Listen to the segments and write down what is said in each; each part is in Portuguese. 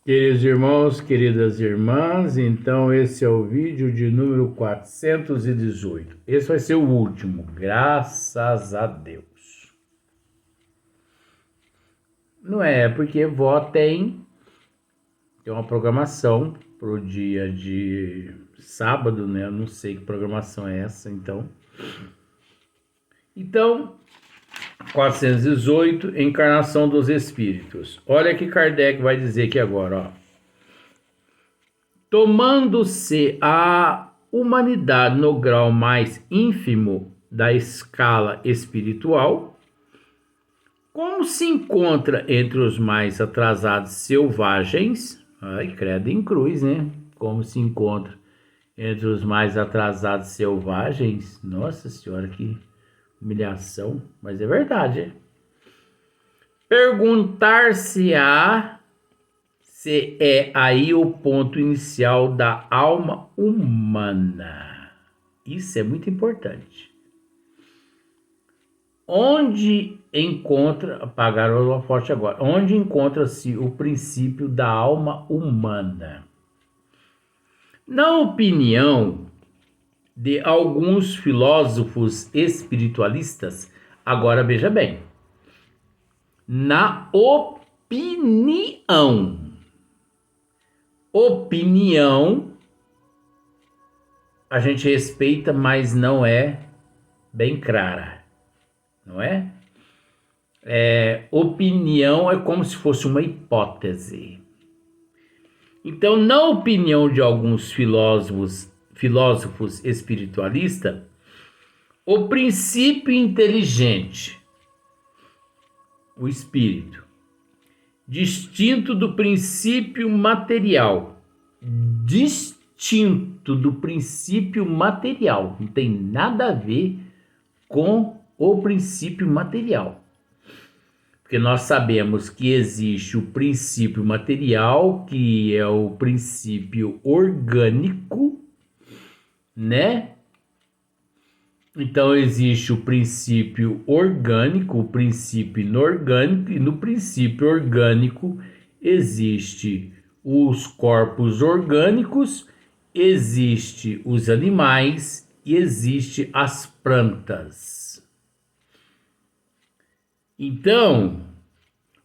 Queridos irmãos, queridas irmãs, então esse é o vídeo de número 418. Esse vai ser o último, graças a Deus. Não é, porque vó tem uma programação para o dia de sábado, né? Eu não sei que programação é essa, então. Então, 418, Encarnação dos Espíritos. Olha que Kardec vai dizer aqui agora, ó. Tomando-se a humanidade no grau mais ínfimo da escala espiritual, como se encontra entre os mais atrasados selvagens, ai, credo em cruz, né? Como se encontra entre os mais atrasados selvagens, nossa senhora, que humilhação, mas é verdade, é? Perguntar-se-á se é aí o ponto inicial da alma humana. Isso é muito importante. Onde encontra, apagaram o holofote agora, onde encontra-se o princípio da alma humana? Na opinião de alguns filósofos espiritualistas, agora veja bem, na opinião, a gente respeita, mas não é bem clara, não é? Opinião é como se fosse uma hipótese. Então, na opinião de alguns filósofos espiritualistas, o princípio inteligente, o espírito, distinto do princípio material, não tem nada a ver com o princípio material. Porque nós sabemos que existe o princípio material, que é o princípio orgânico, né? Então existe o princípio orgânico, o princípio inorgânico, e no princípio orgânico existe os corpos orgânicos, existe os animais e existe as plantas. Então,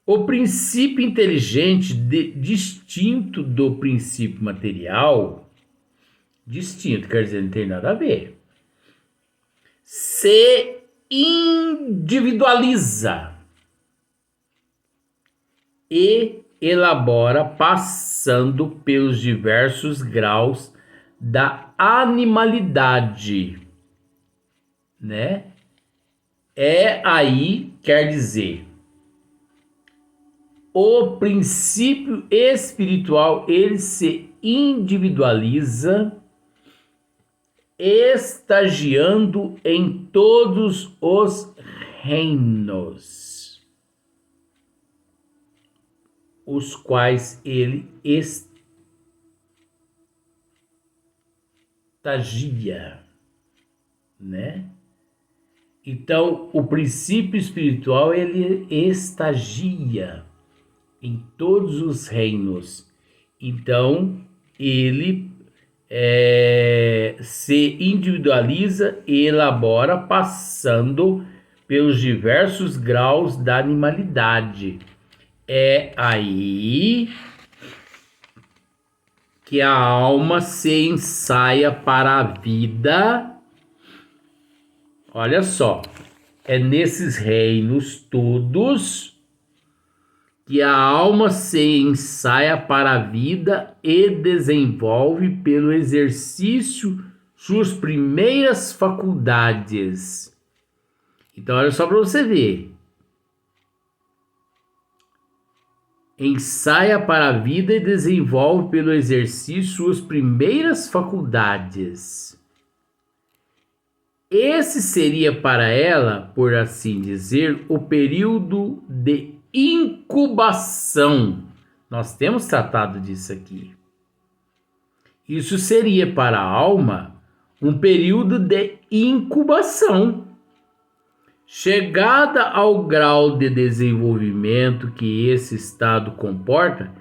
o princípio inteligente distinto do princípio material, distinto quer dizer não tem nada a ver, se individualiza e elabora passando pelos diversos graus da animalidade, né? Aí quer dizer, o princípio espiritual ele se individualiza estagiando em todos os reinos, os quais ele estagia, né? Então, o princípio espiritual ele estagia em todos os reinos. Então, ele se individualiza e elabora passando pelos diversos graus da animalidade. É aí que a alma se ensaia para a vida. Olha só, é nesses reinos todos que a alma se ensaia para a vida e desenvolve pelo exercício suas primeiras faculdades. Então, olha só para você ver. Ensaia para a vida e desenvolve pelo exercício suas primeiras faculdades. Esse seria para ela, por assim dizer, o período de incubação. Nós temos tratado disso aqui. Isso seria para a alma um período de incubação. Chegada ao grau de desenvolvimento que esse estado comporta,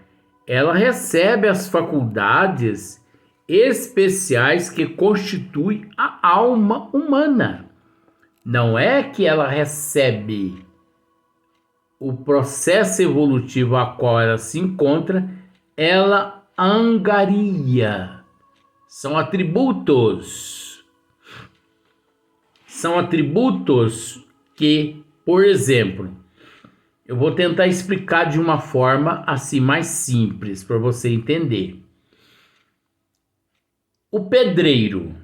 ela recebe as faculdades especiais que constituem a alma humana. Não é que ela recebe o processo evolutivo a qual ela se encontra, ela angaria. São atributos. São atributos que, por exemplo, eu vou tentar explicar de uma forma assim mais simples para você entender. O pedreiro.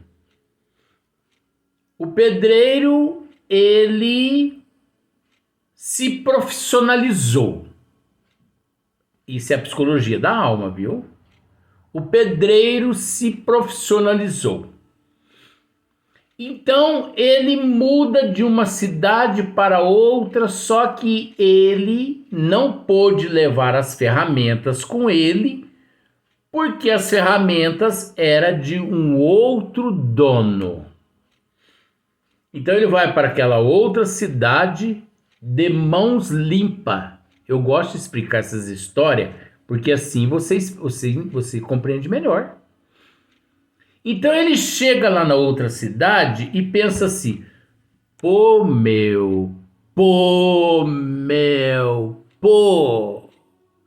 O pedreiro, ele se profissionalizou. Isso é a psicologia da alma, viu? O pedreiro se profissionalizou. Então, ele muda de uma cidade para outra, só que ele não pôde levar as ferramentas com ele, porque as ferramentas eram de um outro dono. Então, ele vai para aquela outra cidade de mãos limpas. Eu gosto de explicar essas histórias, porque assim você compreende melhor. Então ele chega lá na outra cidade e pensa assim: pô,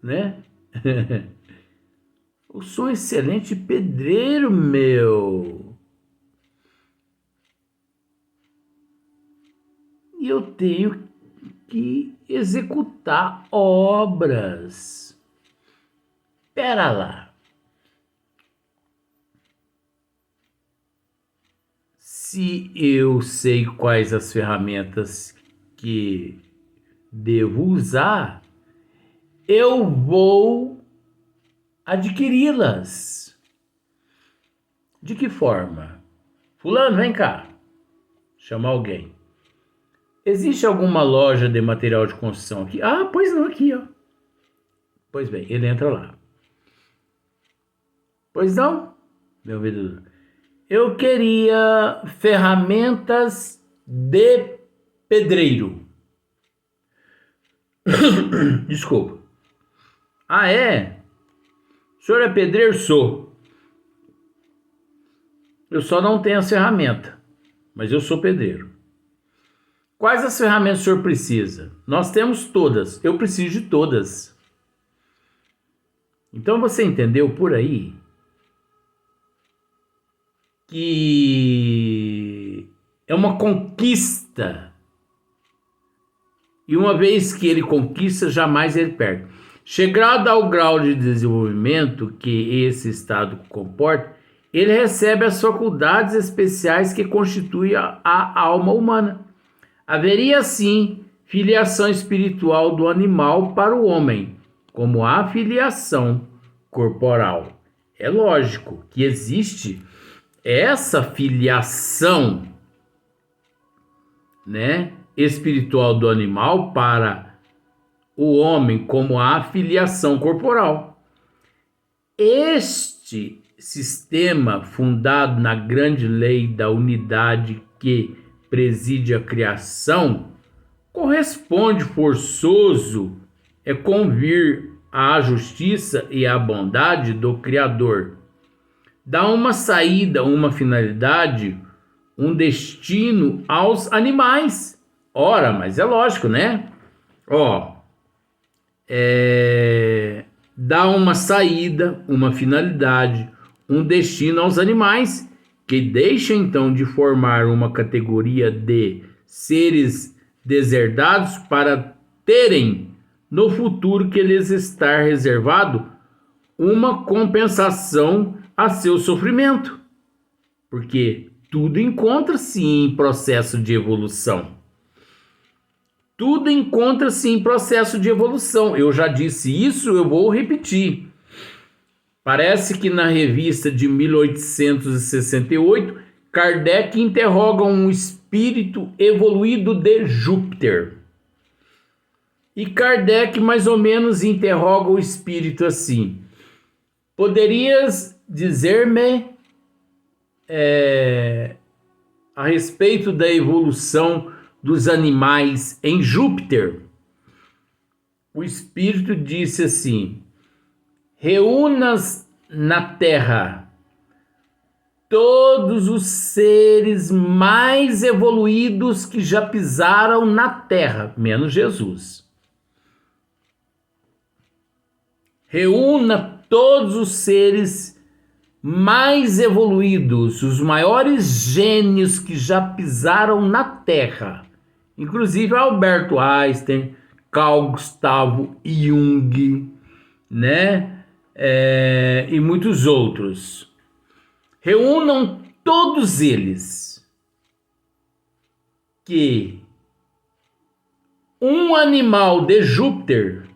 né? Eu sou um excelente pedreiro, meu. E eu tenho que executar obras. Pera lá. Se eu sei quais as ferramentas que devo usar, eu vou adquiri-las. De que forma? Fulano, vem cá. Chama alguém. Existe alguma loja de material de construção aqui? Ah, pois não, aqui, ó. Pois bem, ele entra lá. Pois não, meu vendedor. Eu queria ferramentas de pedreiro. Desculpa. Ah, é? O senhor é pedreiro? Sou. Eu só não tenho as ferramentas, mas eu sou pedreiro. Quais as ferramentas o senhor precisa? Nós temos todas. Eu preciso de todas. Então você entendeu por aí que é uma conquista. E uma vez que ele conquista, jamais ele perde. Chegado ao grau de desenvolvimento que esse estado comporta, ele recebe as faculdades especiais que constituem a alma humana. Haveria, sim, filiação espiritual do animal para o homem, como a filiação corporal. É lógico que existe essa filiação, né, espiritual do animal para o homem, como a filiação corporal. Este sistema, fundado na grande lei da unidade que preside a criação, corresponde forçoso convir à justiça e à bondade do Criador. Dá uma saída, uma finalidade, um destino aos animais. Ora, mas é lógico, né? Dá uma saída, uma finalidade, um destino aos animais, que deixa então de formar uma categoria de seres deserdados para terem no futuro que lhes está reservado uma compensação a seu sofrimento, porque tudo encontra-se em processo de evolução. Tudo encontra-se em processo de evolução. Eu já disse isso, eu vou repetir. Parece que na revista de 1868, Kardec interroga um espírito evoluído de Júpiter. E Kardec mais ou menos interroga o espírito assim: poderias dizer-me a respeito da evolução dos animais em Júpiter? O espírito disse assim: Reúnas na terra todos os seres mais evoluídos que já pisaram na terra, menos Jesus. Reúna todos os seres mais evoluídos, os maiores gênios que já pisaram na terra, inclusive Alberto Einstein, Carl Gustavo Jung, né? E muitos outros. Reúnam todos eles que um animal de Júpiter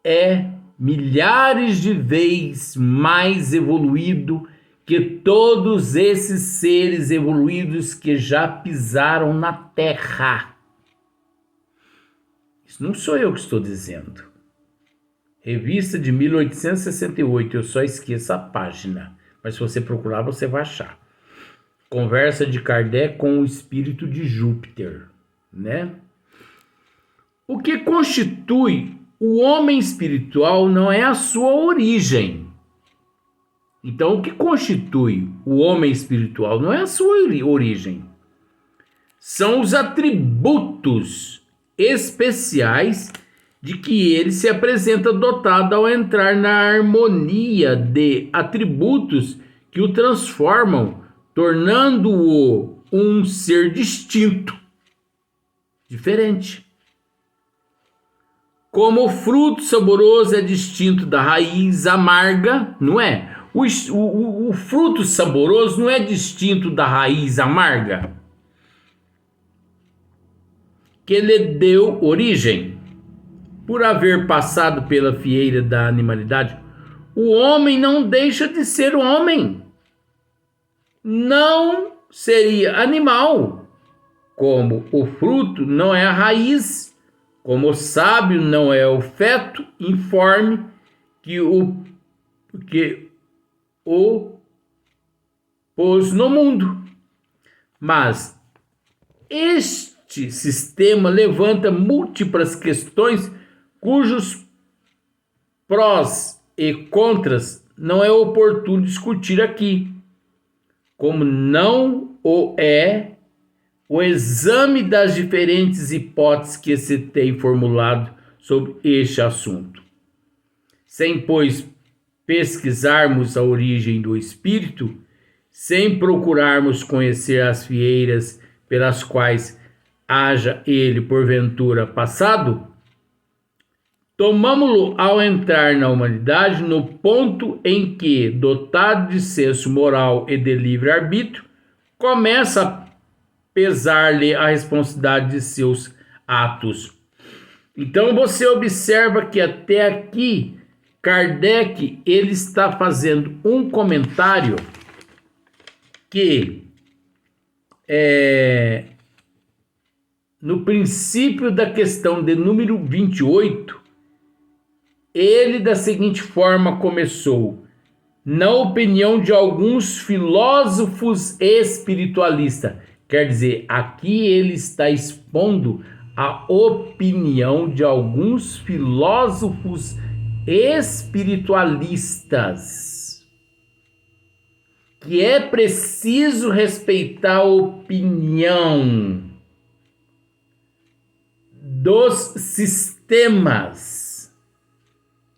é milhares de vezes mais evoluído que todos esses seres evoluídos que já pisaram na Terra. Isso não sou eu que estou dizendo. Revista de 1868, eu só esqueço a página. Mas se você procurar, você vai achar. Conversa de Kardec com o espírito de Júpiter, né? O que constitui o homem espiritual não é a sua origem. Então, o que constitui o homem espiritual não é a sua origem. São os atributos especiais de que ele se apresenta dotado ao entrar na harmonia de atributos que o transformam, tornando-o um ser distinto, diferente. Como o fruto saboroso é distinto da raiz amarga, não é? O fruto saboroso não é distinto da raiz amarga que lhe deu origem. Por haver passado pela fieira da animalidade, o homem não deixa de ser homem. Não seria animal, como o fruto não é a raiz, como o sábio não é o feto informe que o pôs no mundo. Mas este sistema levanta múltiplas questões cujos prós e contras não é oportuno discutir aqui, como não o é o exame das diferentes hipóteses que se tem formulado sobre este assunto. Sem, pois, pesquisarmos a origem do espírito, sem procurarmos conhecer as fieiras pelas quais haja ele porventura passado, tomamo-lo ao entrar na humanidade no ponto em que, dotado de senso moral e de livre-arbítrio, começa a pesar-lhe a responsabilidade de seus atos. Então você observa que até aqui Kardec ele está fazendo um comentário que no princípio da questão de número 28, ele da seguinte forma começou: na opinião de alguns filósofos espiritualistas. Quer dizer, aqui ele está expondo a opinião de alguns filósofos espiritualistas, que é preciso respeitar a opinião dos sistemas.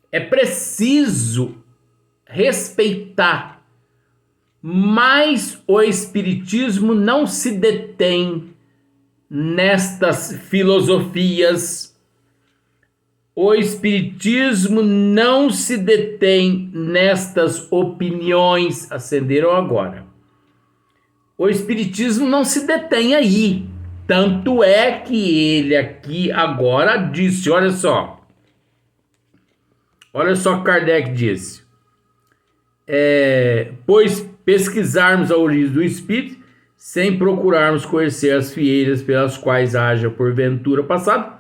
É preciso respeitar, mas o espiritismo não se detém nestas filosofias. O espiritismo não se detém nestas opiniões. Acenderam agora. O espiritismo não se detém aí. Tanto é que ele aqui agora disse, olha só Kardec disse, pois pesquisarmos a origem do espírito, sem procurarmos conhecer as fieiras pelas quais haja porventura passado,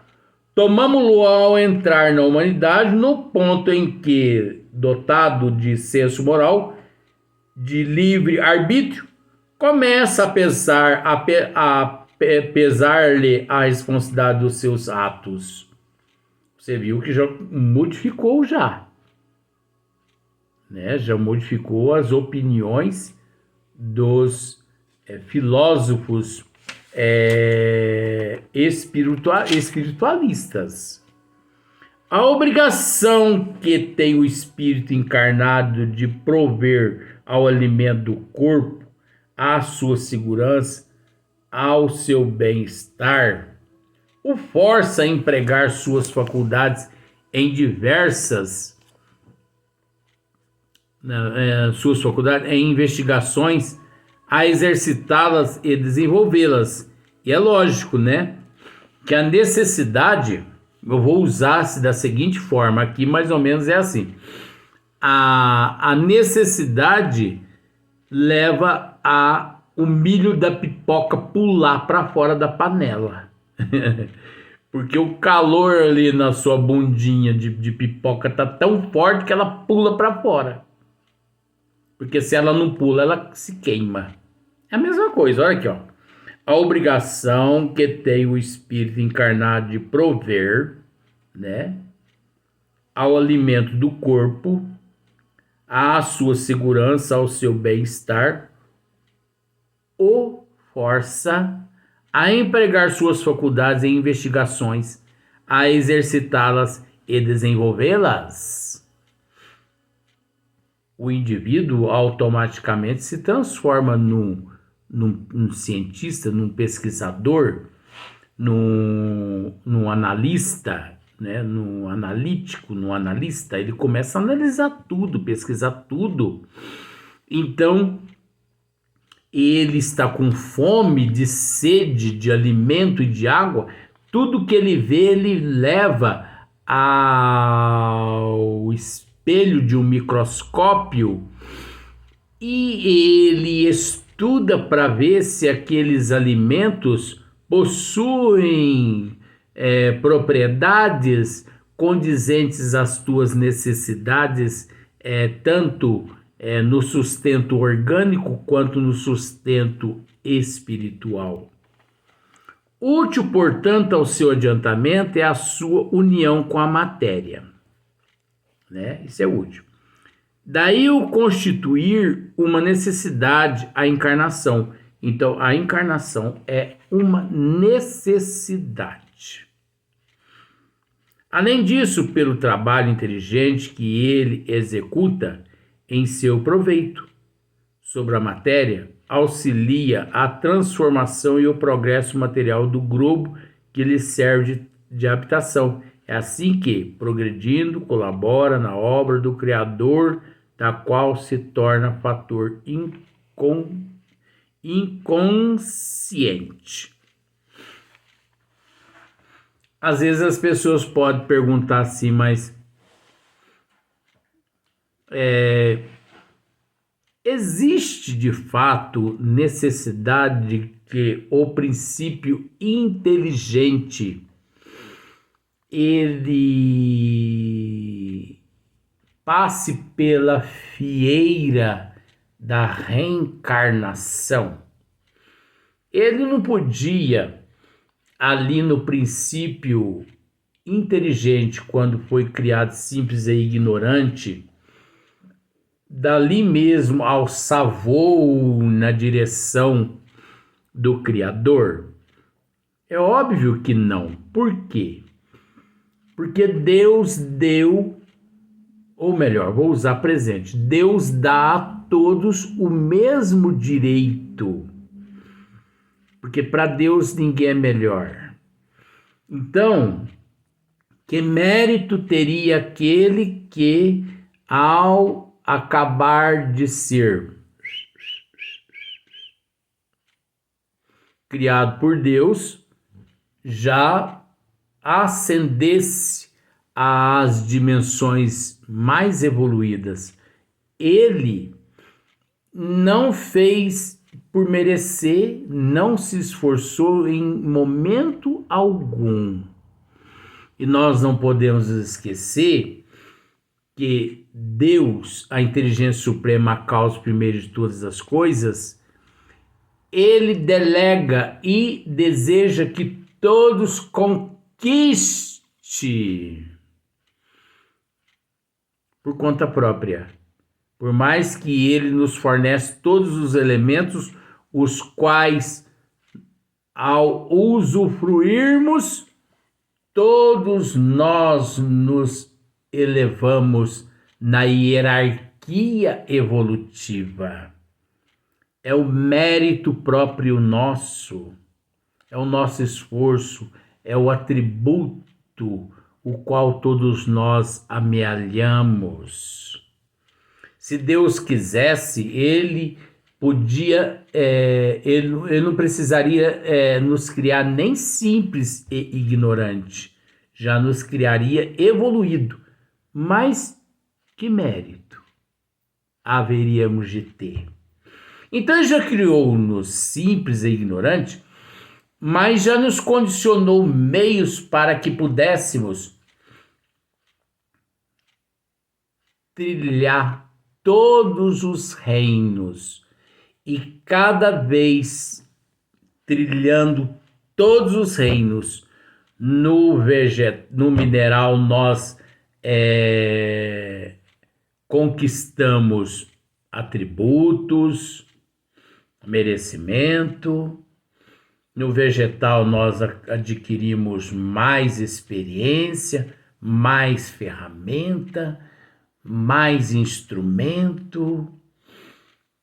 tomamo-lo ao entrar na humanidade no ponto em que, dotado de senso moral, de livre arbítrio, começa a pesar-lhe a responsabilidade dos seus atos. Você viu que já modificou já. né? Já modificou as opiniões dos filósofos espiritualistas. A obrigação que tem o espírito encarnado de prover ao alimento do corpo, à sua segurança, ao seu bem-estar, o força a empregar suas faculdades em em investigações, a exercitá-las e desenvolvê-las. E é lógico, né, que a necessidade, eu vou usar da seguinte forma, aqui mais ou menos é assim, a necessidade leva o milho da pipoca pular para fora da panela. Porque o calor ali na sua bundinha de pipoca tá tão forte que ela pula para fora. Porque se ela não pula, ela se queima. É a mesma coisa, olha aqui, ó. A obrigação que tem o espírito encarnado de prover, né, ao alimento do corpo, à sua segurança, ao seu bem-estar, o força a empregar suas faculdades em investigações, a exercitá-las e desenvolvê-las. O indivíduo automaticamente se transforma num cientista, num pesquisador, num analista, né? Num analítico, num analista. Ele começa a analisar tudo, pesquisar tudo. Então, ele está com fome, de sede, de alimento e de água. Tudo que ele vê, ele leva ao espelho de um microscópio e ele estuda para ver se aqueles alimentos possuem propriedades condizentes às tuas necessidades, tanto no sustento orgânico quanto no sustento espiritual. Útil, portanto, ao seu adiantamento é a sua união com a matéria, né? Isso é útil. Daí o constituir uma necessidade a encarnação. Então, a encarnação é uma necessidade. Além disso, pelo trabalho inteligente que ele executa em seu proveito sobre a matéria, auxilia a transformação e o progresso material do globo que lhe serve de habitação. É assim que, progredindo, colabora na obra do Criador, da qual se torna fator inconsciente. Às vezes as pessoas podem perguntar assim, mas existe de fato necessidade de que o princípio inteligente ele passe pela fieira da reencarnação? Ele não podia, ali no princípio inteligente, quando foi criado simples e ignorante, dali mesmo alçar voo na direção do Criador? É óbvio que não. Por quê? Porque Deus deu, ou melhor, vou usar presente, Deus dá a todos o mesmo direito. Porque para Deus ninguém é melhor. Então, que mérito teria aquele que, ao acabar de ser criado por Deus, já ascendesse às dimensões mais evoluídas? Ele não fez por merecer, não se esforçou em momento algum. E nós não podemos esquecer que Deus, a inteligência suprema, a causa primeira de todas as coisas, ele delega e deseja que todos conquiste por conta própria. Por mais que ele nos fornece todos os elementos, os quais, ao usufruirmos, todos nós nos elevamos na hierarquia evolutiva. É o mérito próprio nosso, é o nosso esforço, é o atributo o qual todos nós amealhamos. Se Deus quisesse, ele podia, ele não precisaria nos criar nem simples e ignorante, já nos criaria evoluído. Mas que mérito haveríamos de ter? Então ele já criou-nos simples e ignorante, mas já nos condicionou meios para que pudéssemos trilhar todos os reinos, e cada vez trilhando todos os reinos, no mineral nós conquistamos atributos, merecimento. No vegetal nós adquirimos mais experiência, mais ferramenta, mais instrumento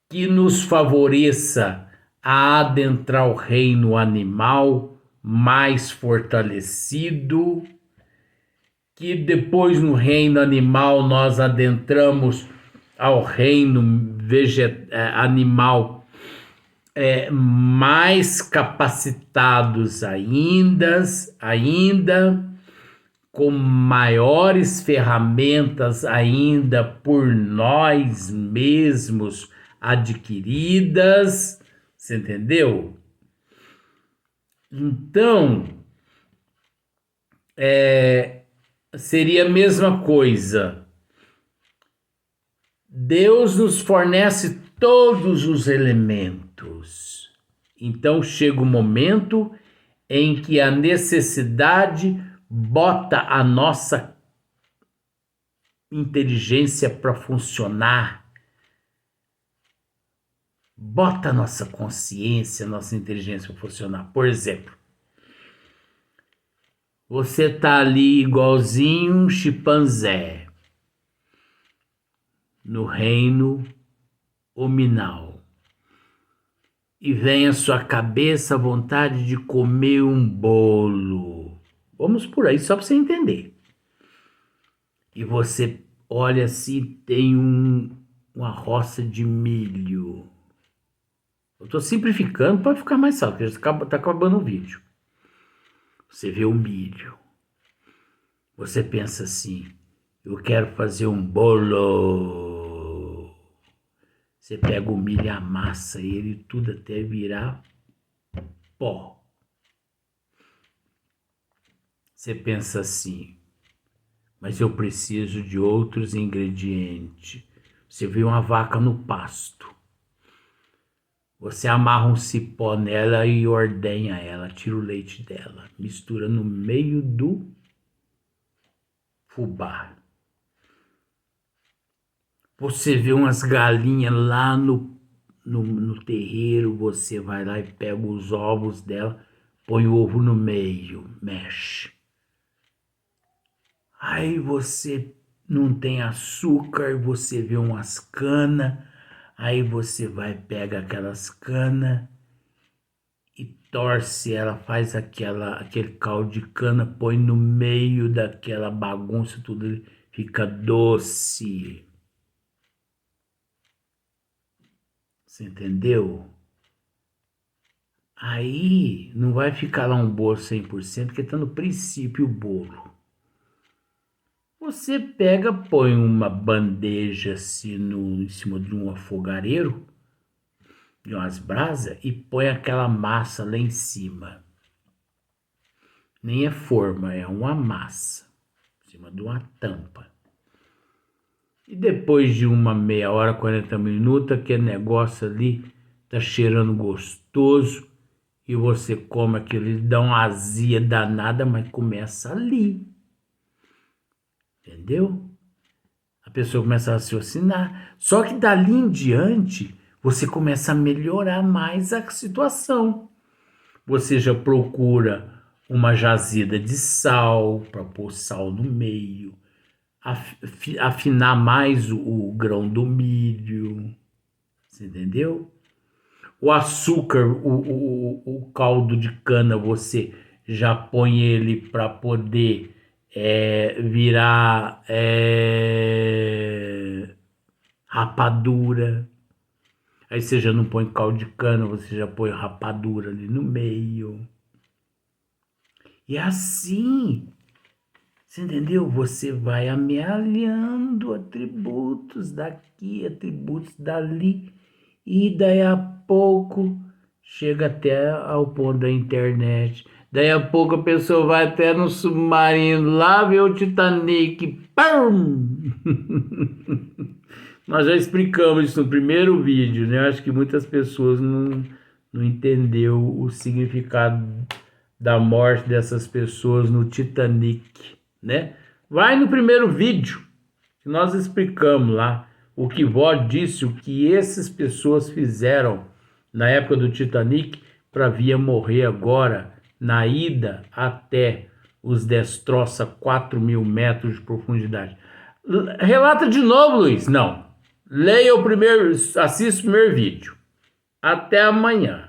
que nos favoreça a adentrar o reino animal mais fortalecido, que depois no reino animal nós adentramos ao reino animal mais capacitados ainda, com maiores ferramentas ainda por nós mesmos adquiridas, você entendeu? Então, seria a mesma coisa. Deus nos fornece todos os elementos. Então chega o momento em que a necessidade bota a nossa inteligência para funcionar, bota a nossa consciência, a nossa inteligência para funcionar. Por exemplo, você tá ali igualzinho um chimpanzé no reino hominal, e vem à sua cabeça a vontade de comer um bolo. Vamos por aí, só para você entender. E você olha assim, tem uma roça de milho. Eu estou simplificando para ficar mais fácil, porque está acabando o vídeo. Você vê o milho. Você pensa assim, eu quero fazer um bolo. Você pega o milho e amassa ele tudo até virar pó. Você pensa assim, mas eu preciso de outros ingredientes. Você vê uma vaca no pasto. Você amarra um cipó nela e ordenha ela, tira o leite dela, mistura no meio do fubá. Você vê umas galinhas lá no terreiro, você vai lá e pega os ovos dela, põe o ovo no meio, mexe. Aí você não tem açúcar, você vê umas canas, aí você vai, pega aquelas canas e torce ela, faz aquele caldo de cana, põe no meio daquela bagunça, tudo fica doce. Você entendeu? Aí não vai ficar lá um bolo 100%, porque está no princípio o bolo. Você pega, põe uma bandeja assim em cima de um fogareiro, de umas brasas, e põe aquela massa lá em cima. Nem é forma, é uma massa, em cima de uma tampa. E depois de uma meia hora, 40 minutos, aquele negócio ali tá cheirando gostoso, e você come aquilo, ele dá uma azia danada, mas começa ali. Entendeu? A pessoa começa a raciocinar. Só que dali em diante, você começa a melhorar mais a situação. Você já procura uma jazida de sal, para pôr sal no meio, afinar mais o grão do milho, você entendeu? O açúcar, o caldo de cana, você já põe ele para poder virar rapadura. Aí você já não põe caldo de cana, você já põe rapadura ali no meio. E assim, você entendeu? Você vai amealhando atributos daqui, atributos dali. E daí a pouco chega até ao ponto da internet. Daí a pouco a pessoa vai até no submarino lá ver o Titanic. Pum! Nós já explicamos isso no primeiro vídeo, né? Acho que muitas pessoas não entendeu o significado da morte dessas pessoas no Titanic, né? Vai no primeiro vídeo que nós explicamos lá o que Vó disse, o que essas pessoas fizeram na época do Titanic para vir morrer agora na ida até os destroça 4.000 metros de profundidade. Relata de novo, Luiz. Não. Leia o primeiro, assista o primeiro vídeo. Até amanhã.